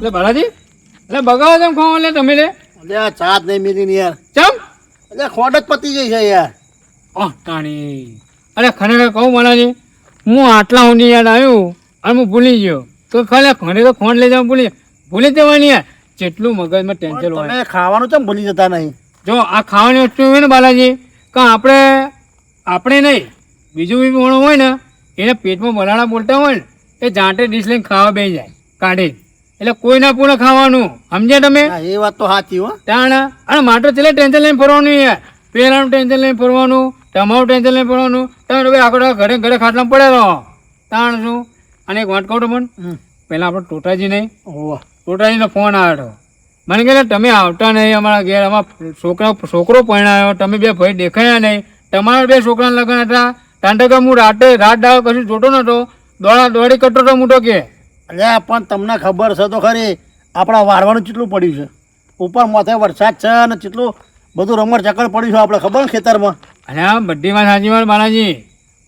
એટલે બાલાજી એટલે બગાવો તેમ ખાવા લે તમે લે અરે આ ચા જ નહીં મિલી ને યાર. ચમ એટલે ખોટ જ પતી ગઈ છે યાર. તાણી અરે ખરેખર કહું બાલાજી હું આટલા સુધી યાદ આવ્યું અને હું ભૂલી ગયો તો ખરેખર ખોંડ લઈ જવા ભૂલી જવાની યાર જેટલું મગજમાં ટેન્શન હોય તમે ખાવાનું ચમ ભૂલી જતા નહીં? જો આ ખાવાની વસ્તુ હોય ને બાલાજી કે આપણે નહીં બીજું બી મોણો હોય ને એને પેટમાં બલાડા બોલતા હોય ને એ જાંટે ડીશ લઈને ખાવા બેસી જાય કાઢી એટલે કોઈ ના પૂરે ખાવાનું સમજ્યા તમે? હા, એ વાત તો સાચી હો. તાણ અને માટે છેલ્લે ટેન્શન લઈને ફરવાનું યાર પેલાનું ટેન્શન લઈને ફરવાનું તમારું ટેન્શન લઈને ફરવાનું તમે ભાઈ આખો ઘરે ઘરે ખાટલા પડે રહો તાણ શું અને એક વાત કહું તો પણ પહેલાં આપણે ટોટાજી નહીં ઓહ, ટોટાજીનો ફોન આવ્યો મને કહે તમે આવતા નહીં અમારા ઘેર અમારા છોકરો પરણાયો તમે બે ભાઈ દેખાયા નહીં તમારા બે છોકરાના લગ્ન હતા તાંડકા હું રાત દાળ કશું જોતો નતો દોડી કરતો હતો મોટો કે અલ્યા પણ તમને ખબર છે તો ખરી આપણા વારવાનું કેટલું પડ્યું છે, ઉપર માથે વરસાદ છે અને કેટલું બધું રમણ ચકડ પડ્યું છે આપણે ખબર ને ખેતરમાં. અને આ બધી વાત સાચી વાત બાલાજી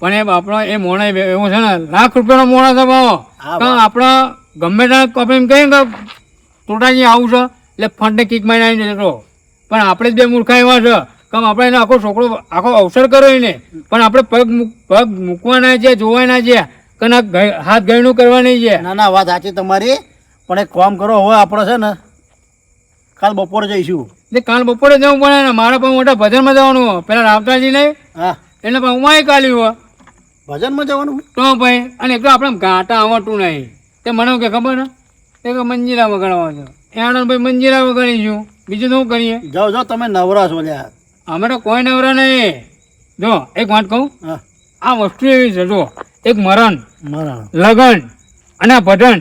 પણ એ આપણો એ મોણો એવું છે ને લાખ રૂપિયાનો મોણો છે ભાવ આપણો ગમે ત્યાં આપણે એમ કહીએ કે ટોટાજી આવું છે એટલે ફંડને કિક મારીને આવી જતો પણ આપણે જ બે મૂર્ખા એવા છે કે આપણે એને આખો છોકરો આખો અવસર કર્યો એને પણ આપણે પગ મૂકવા ના છે જોવા ના છે કે ના હાથ ગયણું કરવા નહીં છે. ના ના વાત સાચી તમારી પણ એક કામ કરો હવે આપણે છે ને કાલ બપોરે જઈશું. એટલે કાલ બપોરે જવું પડે ને મારા પણ મોટા ભજનમાં જવાનું પેલા રાવતાજી નહીં હા એટલે પણ ઉમાય કાલ્યું ભજનમાં જવાનું? તો ભાઈ અને એકલો આપણે ગાંટા આવડતું નહીં તે મને કે ખબર ને તે કે મંજીરા વગાડવા છો એ આણંદ ભાઈ મંજીરા વગાડીશું બીજું શું કરીએ? જાઓ જાઓ તમે નવરા છો લ્યા. અમે તો કોઈ નવરા નહીં. જો એક વાત કહું હા આ વસ્તુ એવી છે જો એક મરણ મરણ લગન અને ભજન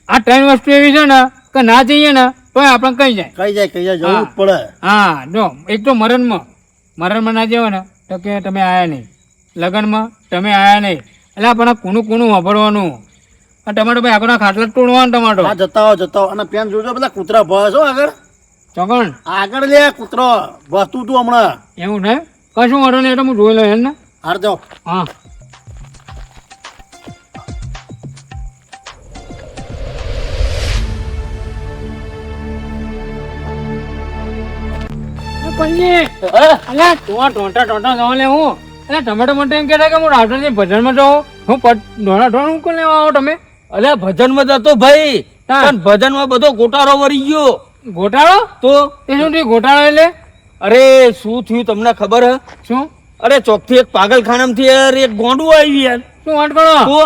આ ત્રણ વસ્તુ એવી છે ને કે ના જઈએ ને તો આપણે કઈ જાય કઈ જાય જવું જ પડે. હા જો એક તો મરણમાં ના જવો ને તો કે તમે આયા નહીં લગનમાં તમે આયા નહીં એટલે આપણે કૂનું વાપરવાનું ટમાટો ભાઈ આગળ ખાટલા તોડવાનું ટમાટો હા જતા હો અને પેન જોજો બધા કૂતરા ભય છો આગળ ચોકણ આગળ લે કૂતરો વસ્તુ તું હમણાં એવું ને કશું વાંધો નહીં એટલે હું જોઈ લઉં એમ ને હાર જાઓ. હા ટમેટો માટે એમ કહેતા કે હું રાવણજી ભજનમાં જાઉં હું ઢોણા કોણ લેવા આવો તમે? અલ્યા ભજનમાં જતો ભાઈ પણ ભજનમાં બધો ગોટાળો વળી ગયો. ગોટાળો તો એ શું થયું ગોટાળો એટલે? અરે શું થયું તમને ખબર હે? શું અરે ચોકથી એક પાગલખાનામાંથી યાર એક ગોંડું આવ્યું યાર. શું વાત કરો? તો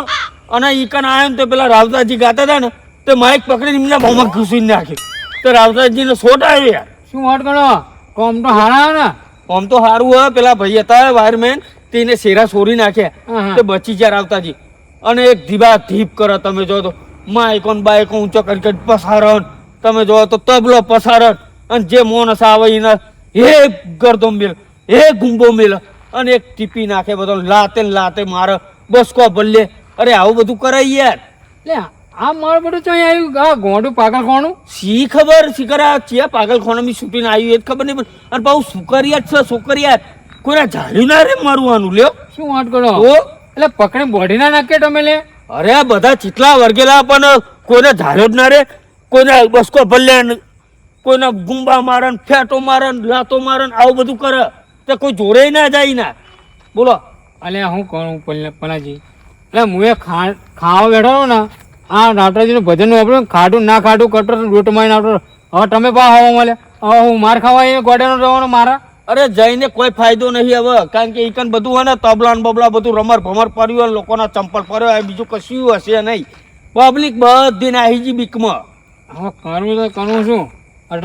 અને ઈકન આવ્યો ને તો પેલા રાવતાજી ગાતા હતા ને તે માઇક પકડીને એમના ભાવમાં ઘૂસીને નાખ્યું તો રાવતાજીને શોટ આવ્યો યાર. શું વાત કરો? કોમ તો હારા ને આમ તો સારું હોય પેલા ભાઈ હતા વાયરમેન તેને શેરા સોરી નાખ્યા તે બચી ગયા રાવતાજી અને એક ધીબા ધીપ કરે તમે જો તો માઇકોન બાઇકો ઊંચો કરી પસારણ તમે જો તો તબલો પસારણ અને જે મોનસ આવે એને હે ગરદો મેલ હે ગુંબો મેલ અને એક ટીપી નાખે બધો લાતે મારે બસકો ભલે અરે આવું બધું કરાય યાર. લે આ મારું બધું ચોઈ આવ્યું આ ગોંડું પાગલ ખોણું શી ખબર શીખરા છે પાગલખાનામાં શૂટિંગ આવ્યું એ જ ખબર નહીં પણ અને પાછું સુકરિયાત છે સુકરિયાત કોઈને ઝાલ્યું ના રે મારવાનું લ્યો. શું વાત કરો? તો એટલે પકડી બોડી ના નાખે તમે લે? અરે આ બધા ચીટલા વર્ગેલા પણ કોઈને ઝાલ્યો જ ના રે કોઈને બસકો ભલે કોઈને ગુંબા મારે ફેટો મારે લાતો મારે આવું બધું કરે તો કોઈ જોડે ના જાય ના બોલો. અલે હું કરું પલાજી એટલે હું એ ખાવા બેઠો ને આ નાટકજીનું ભજન વાપર્યું ખાડું ના ખાડું કટર લૂંટ મારીને આવતો હવે તમે પા હવા મળે હવે હું માર ખાવા એ ગોડાનો રહેવાનો મારા? અરે જઈને કોઈ ફાયદો નહીં હવે કારણ કે ઈકન બધું હોય ને તબલા ને બબલા બધું રમર ભમર પડ્યું હોય લોકોના ચંપલ પડ્યો હોય બીજું કશું હશે નહીં પબ્લિક બધી નાહી જી બીકમાં. હવે કરવું તો કરવું શું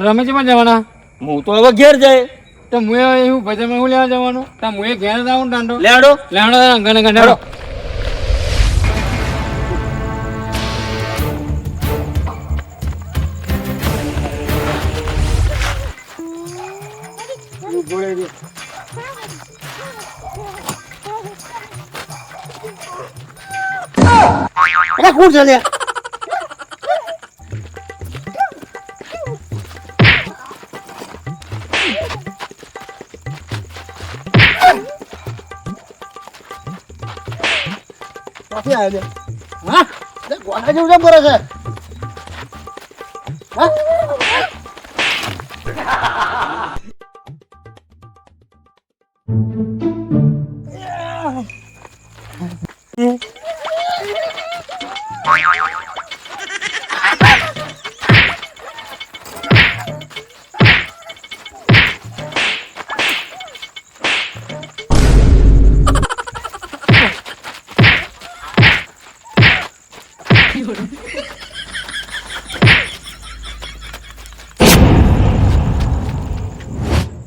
રમે છે પણ જવાના હું તો હવે ઘેર જાય તો હું એવું ભજનમાં હું લેવા જવાનું તો હું એ ઘેર જ આવું ટાંડો લેડો ગણે ગણે કોણ છે લ્યા? ક્યાંથી આવ્યો લ્યા? હા ગોડા જેવું કેમ કરે છે?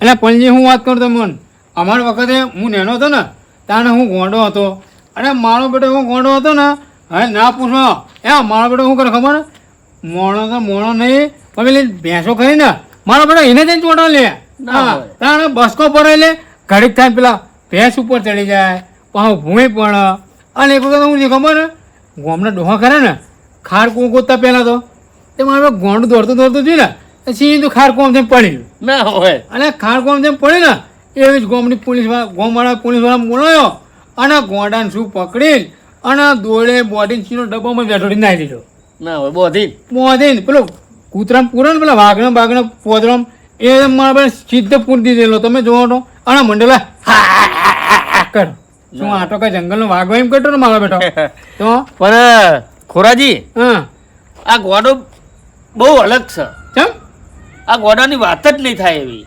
એટલે પણજી હું વાત કરું તમને અમારા વખતે હું નેનો હતો ને ત્યારે હું ગોંડો હતો અને મારો બેટો હું ગોંડો હતો ને હવે ના પૂછો મારો બેટો શું કરે ખબર મોણો તો મોણો નહીં પણ પેલી ભેંસો ખરી ને મારો બેટો એને જઈને ચોટો લે હા તારે બસકો પડે એટલે ઘડીક થાય પેલા ભેંસ ઉપર ચડી જાય પાછું ભૂમિ પણ અને એક વખત હું ખબર ને ગોમના ડોહા કરે ને ખાર કું ગોતતા પહેલાં તો તે મારે ગોંડું દોડતું જોયું ને સીધું ખાર કોમ જેમ પડ્યું ના હોય અને ખાર કોમ જેમ પડ્યું ને એવી જ ગોમની ગોમવાળા પોલીસવાળા બોલાયો અને ગોંડાને શું પકડી અને દોડે બોડીને સીનો ડબ્બામાં બેઠોડી નાખી દીધો ના હોય બોધીને પેલો કૂતરામ પૂરો ને પેલા વાઘને પોદરામ એ મારા પાસે સીધે પૂરી દીધેલો તમે જોવો તો અને મંડેલા કર શું આટો કઈ જંગલનો વાઘ એમ કરતો ને મારો બેઠો તો પણ ખોરાજી હા આ ગોડો બહુ અલગ છે કેમ આ ગોડાની વાત જ નહીં થાય એવી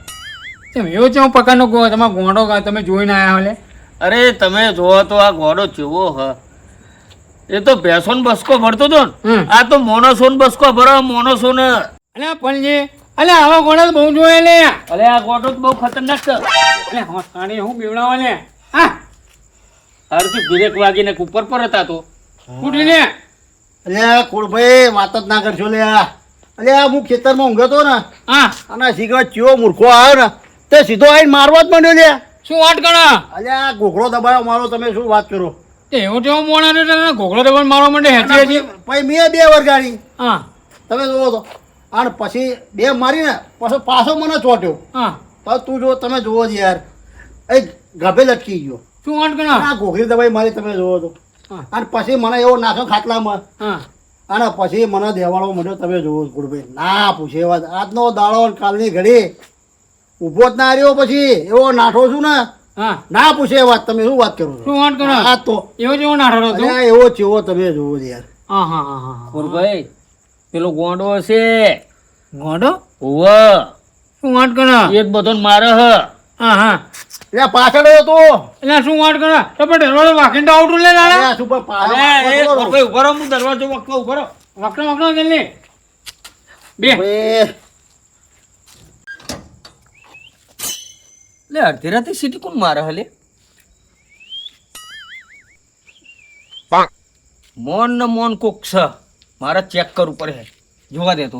કેમ એવો કેવો પ્રકારનો તમારો ગોંડો તમે જોઈને આવ્યા એટલે અરે તમે જોવો તો આ ગોડો કેવો હ એ તો ભેંસો ને બસકો ભરતો હતો ને આ તો મોનોસોન બસકો ભરો મોનોસોન અલે પણજી અલે આવા ગોડા તો બહુ જોયે લે અરે આ ગોડો તો બહુ ખતરનાક છે અલે હોસાણી હું બીવડાવા લે હા હરથી બ્રેક વાગીને ઉપર પર હતા તો ઉઠી લે અલ્યા કુળભાઈ વાત જ ના કરશો લે અલ્યા હું ખેતરમાં ઊંઘતો ને હા અને સિગરેટ ચિયો મૂર્ખો આવ્યો ને તે સીધો આવીને મારવા જ માંડ્યો લે શું વાત કરો અલ્યા ઘોઘરો દબાયો મારો તમે શું વાત કરો એવો તેવો મોણા ને ઘોઘરો દબાણ મારવા માંડે હેચી હેચી પછી મેં બે વરગાડી હા તમે જોવો તો અને પછી બે મારીને પછી પાછો મને ચોટ્યો હા તો તું જો તમે જોવો જ યાર એ ગભે લટકી ગયો શું વાત કરો આ ઘોઘરી દબાઈ મારી તમે જોવો તો હા અને પછી મને એવો નાખો ખાટલામાં હા અને પછી મને દેવાળો મળ્યો તમે જોવો ગુડભાઈ ના પૂછે વાત આજનો દાડો અને કાલની ઘડી ઊભો જ ના રહ્યો પછી એવો નાઠો છું ને હા ના પૂછે એ વાત તમે શું વાત કરો છો શું વાત કરો આ તો એવો જેવો નાઠો હતો અલ્યા એવો ચેવો તમે જોવો જ યાર હા હા હા હા ગુરભાઈ પેલો ગોંડો હશે ગોંડો ઓવ શું વાત કરો એ જ બધો મારે હ હા હા એટલે પાછળ હતો એટલે શું વાત કરો તો પણ દરવાજો વાકીને તો આવતું લે દાડા અલ્યા શું પણ અરે એ પાછળ ગુરભાઈ ઉભો રહો, હું દરવાજો વખતો ઉભો રહો. વાકડો જલ્દી બે લે અડધી રાતે સીટી કોણ મારે હલે મોન ને મોન કોક છે મારે ચેક કરવું પડે જોવા દે તો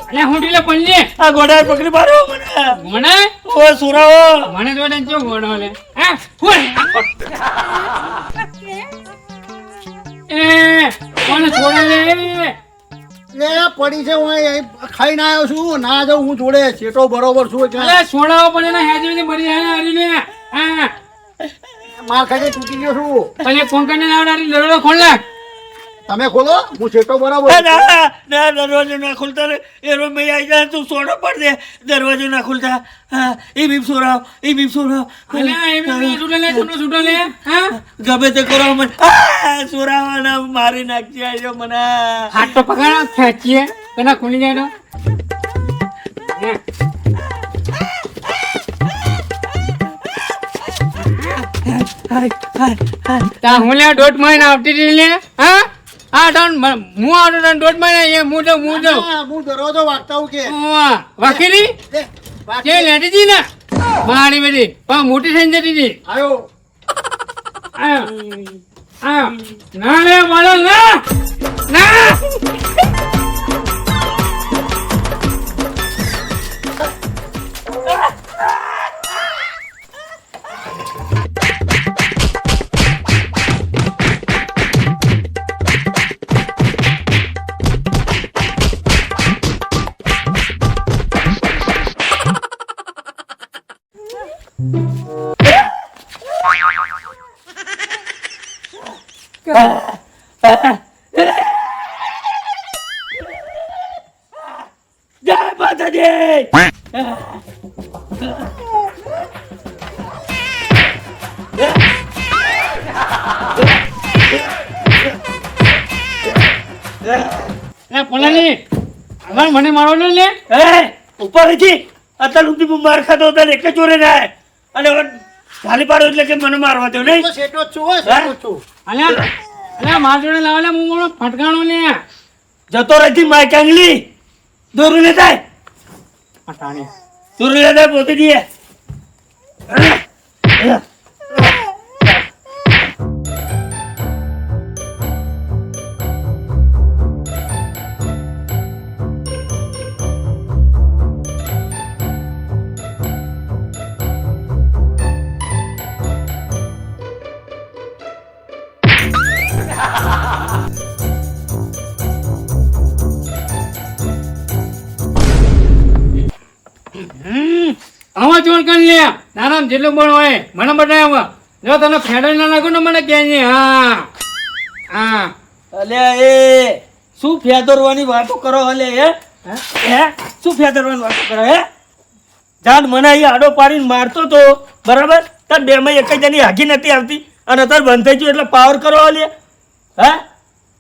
એટલે હું ઢીલે પણજી આ ગોડાએ પકડી પાડ્યો મને મને ઓ સુરાવો મને જોડે કેવો ગોડો લે હા ફૂલ એ કોને છોડે લે લે પડી છે હું અહીં ખાઈને આવ્યો છું ના જાઉં હું જોડે છેટો બરોબર છું એટલે અલે છોડાવો પણ એના હેજી મરી જાય હરી લે હા માર ખાઈ તૂટી ગયો છું અને કોંકણને આવડારી લડો ખોલ લે તમે ખોલો હું છેટો બરાબર ના દરવાજો ના ખુલતા રે એ રોજ મેં આવી જાય તું સોડો પડ દે દરવાજો ના ખુલતા હા એ બીમ સોરાવ અલે એ બી છૂટે લે છૂટો લે હા ગમે તે કરો મને સોરાવાના મારી નાખી આવ્યો મને હાથ તો પકડ ખેંચીએ કના ખુલી જાય તો તા હું લે દોઢ મહિના આવતી હતી લે હા આ ડન હું આવતો તને દોઢ મહિના એ હું જાઉં હું દરવાજો વાગતા હું કે વાકીલી કે લેતી હતી ને મારી બધી પણ મોટી થઈ જતી હતી આવ્યો ના લે બોલો ના ના જય માતાજી પોલાની હવે મને મારો લે ઉપર હતી અત્યાર સુધી હું માર ખાતો હતા એક ચોરે જાય અને હવે ખાલી પાડો એટલે કે મને મારવા દો નહીં તો શેઠો જ છું હો, શેઠો જ છું. અલ્યા અલ્યા માર જોડે લાવલે હું મોણો ફટકાણો લે જતો રહેતી માય કાંગલી દોરું ને થાય અટાણી દોરું ને થાય પોતે દઈએ આવા ચોર કરી લે તારામ જેટલું બળ હોય મને બતાય આવા જો તને ફેડાઈ ના નાખો ને મને કહેજે હા હા અલ્યા એ શું ફેદરવાની વાતો કરો અલે હે શું ફેદરવાની વાતો કરો હે જાન મને અહીં આડો પાડીને મારતો તો બરાબર તાર બે માં એક જણી હાગી નથી આવતી અને તાર બંધ થઈ ગયું એટલે પાવર કરો અલે હે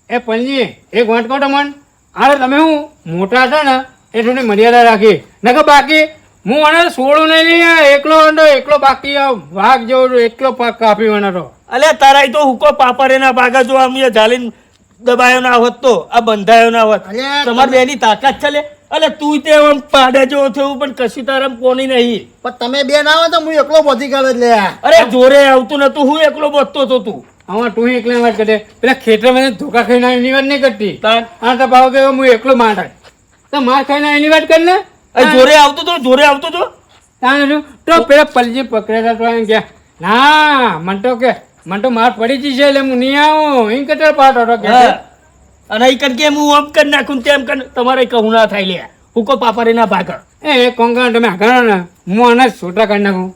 એ પણજી એક વાત કહો તમને અરે તમે હું મોટા છો ને એ થોડી મર્યાદા રાખી નકર બાકી હું મને છોડું નહીં લઈ એકલો અંડો એકલો બાકી વાઘ જેવો એકલો પાક કાપી મને તો અલે તારા તો હુકો પાપરે ના ભાગા જો અમે જાલીને દબાયો ના હોત તો આ બંધાયો ના હોત અલ્યા તમારે બેની તાકાત છે લે અલે તું તે આમ પાડા જેવો થયું પણ કશું તારામ કોની નહીં પણ તમે બે ના હોય તો હું એકલો બધી કાઢે જ લે અરે જોરે આવતું નતું હું એકલો બોલતો હતો તું આમાં તું એકલી વાત કરે પેલા ખેતર મને ધોકા ખાઈને એની વાત નહીં કરતી તાર આ તો ભાવ કે હું એકલો માર તો માર ખાઈને એની વાત કર ને જોરે આવતો તો તાને શું તો પેલા પલજી પકડેલા તો એમ ગયા ના મન તો માર પડી જશે એટલે હું નહીં આવું એમ કટર પાડો હતો કે હા. અને ઈ કણ કે હું આમ કરી નાખું ને તેમ કર તમારે કહું ના થાય લે હુકો પાપરે ના ભાગર એ કોંગા તમે આગળ ને હું આને છોટા કાઢી નાખું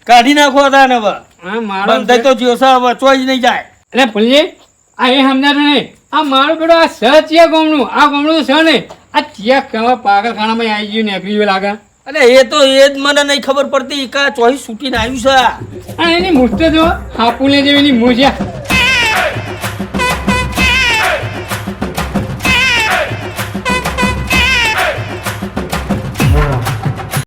કાઢી નાખો હતા ને હવે હા મારો બંધ તો જીવસા વચવા જ નહીં જાય એટલે પલજી આ એ સમજાતું નહીં આ મારું પેલો આ સ ચિયા ગોમનું આ ગોમનું તો સ નહીં આ ચિયા કેવા પાગલખાનામાં આવી ગયું નીકળી ગયું લાગે અલે એ તો એ જ મને નહીં ખબર પડતી કા ચોઈ છૂટીને આવ્યું છે અને એની મુસ્ત જો હાપુલે જેવી એની મૂછ